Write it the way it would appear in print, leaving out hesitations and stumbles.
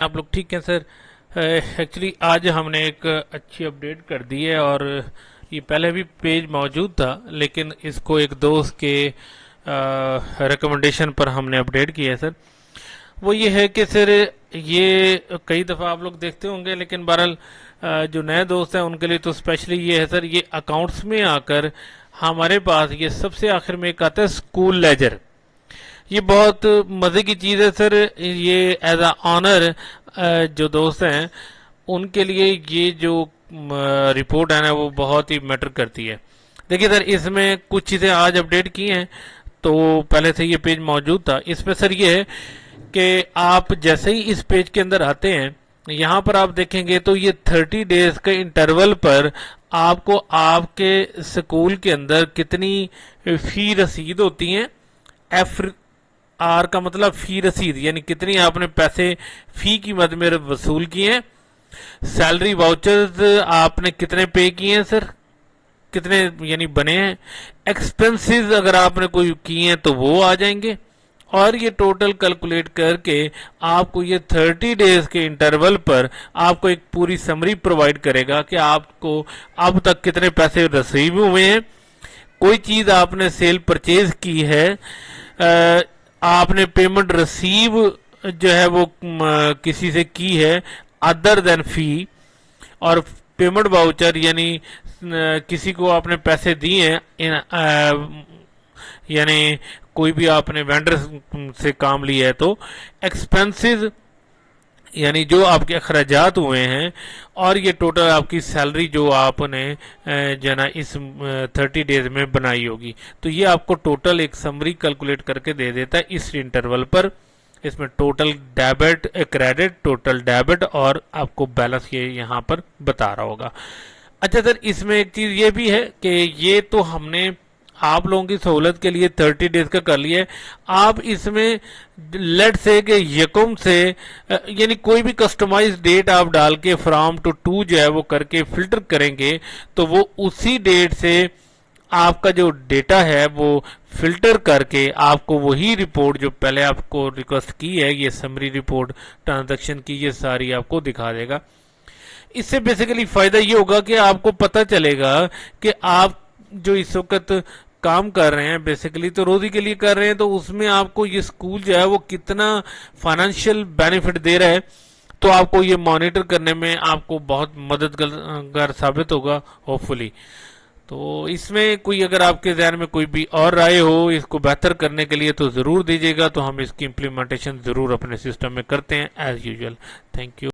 آپ لوگ ٹھیک ہیں سر؟ ایکچولی آج ہم نے ایک اچھی اپڈیٹ کر دی ہے، اور یہ پہلے بھی پیج موجود تھا لیکن اس کو ایک دوست کے ریکمنڈیشن پر ہم نے اپڈیٹ کیا ہے سر۔ وہ یہ ہے کہ سر، یہ کئی دفعہ آپ لوگ دیکھتے ہوں گے، لیکن بہرحال جو نئے دوست ہیں ان کے لیے تو اسپیشلی یہ ہے سر، یہ اکاؤنٹس میں آ کر ہمارے پاس یہ سب سے آخر میں ایک آتا ہے اسکول لیجر۔ یہ بہت مزے کی چیز ہے سر، یہ ایز اے آنر جو دوست ہیں ان کے لیے یہ جو رپورٹ ہے نا وہ بہت ہی میٹر کرتی ہے۔ دیکھیے سر، اس میں کچھ چیزیں آج اپڈیٹ کی ہیں، تو پہلے سے یہ پیج موجود تھا۔ اس میں سر یہ ہے کہ آپ جیسے ہی اس پیج کے اندر آتے ہیں، یہاں پر آپ دیکھیں گے تو یہ 30 ڈیز کے انٹرول پر آپ کو آپ کے سکول کے اندر کتنی فی رسید ہوتی ہیں۔ ایف آر کا مطلب فی رسید، یعنی کتنی آپ نے پیسے فی کی مد میں وصول کیے ہیں۔ سیلری واؤچرز آپ نے کتنے پے کیے ہیں سر، کتنے یعنی بنے ہیں۔ ایکسپنسز اگر آپ نے کوئی کیے ہیں تو وہ آ جائیں گے، اور یہ ٹوٹل کیلکولیٹ کر کے آپ کو یہ 30 ڈیز کے انٹرول پر آپ کو ایک پوری سمری پرووائڈ کرے گا کہ آپ کو اب تک کتنے پیسے ریسیو ہوئے ہیں۔ کوئی چیز آپ نے سیل پرچیز کی ہے، آپ نے پیمنٹ ریسیو جو ہے وہ کسی سے کی ہے ادر دین فی، اور پیمنٹ واؤچر یعنی کسی کو آپ نے پیسے دیے ہیں، یعنی کوئی بھی آپ نے وینڈر سے کام لیا ہے تو ایکسپنسز یعنی جو آپ کے اخراجات ہوئے ہیں، اور یہ ٹوٹل آپ کی سیلری جو آپ نے جو ہے نا اس 30 ڈیز میں بنائی ہوگی، تو یہ آپ کو ٹوٹل ایک سمری کیلکولیٹ کر کے دے دیتا ہے اس انٹرول پر۔ اس میں total debit credit, total debit, اور آپ کو بیلنس یہ یہاں پر بتا رہا ہوگا۔ اچھا سر، اس میں ایک چیز یہ بھی ہے کہ یہ تو ہم نے آپ لوگوں کی سہولت کے لیے 30 ڈیز کا کر لیا ہے۔ آپ اس میں لیٹ سے کہ یکم سے یعنی کوئی بھی کسٹمائز ڈیٹ آپ ڈال کے فرام ٹو جو ہے وہ کر کے فلٹر کریں گے، تو وہ اسی ڈیٹ سے آپ کا جو ڈیٹا ہے وہ فلٹر کر کے آپ کو وہی رپورٹ جو پہلے آپ کو ریکویسٹ کی ہے، یہ سمری رپورٹ ٹرانزیکشن کی، یہ ساری آپ کو دکھا دے گا۔ اس سے بیسیکلی فائدہ یہ ہوگا کہ آپ کو پتہ چلے گا کہ آپ جو اس وقت کام کر رہے ہیں بیسیکلی تو روزی کے لیے کر رہے ہیں، تو اس میں آپ کو یہ سکول جو ہے وہ کتنا فائنینشیل بینیفٹ دے رہا ہے، تو آپ کو یہ مانیٹر کرنے میں آپ کو بہت مددگار ثابت ہوگا ہوپ فلی۔ تو اس میں کوئی اگر آپ کے ذہن میں کوئی بھی اور رائے ہو اس کو بہتر کرنے کے لیے تو ضرور دیجیے گا، تو ہم اس کی امپلیمنٹیشن ضرور اپنے سسٹم میں کرتے ہیں ایز یوزول۔ Thank you.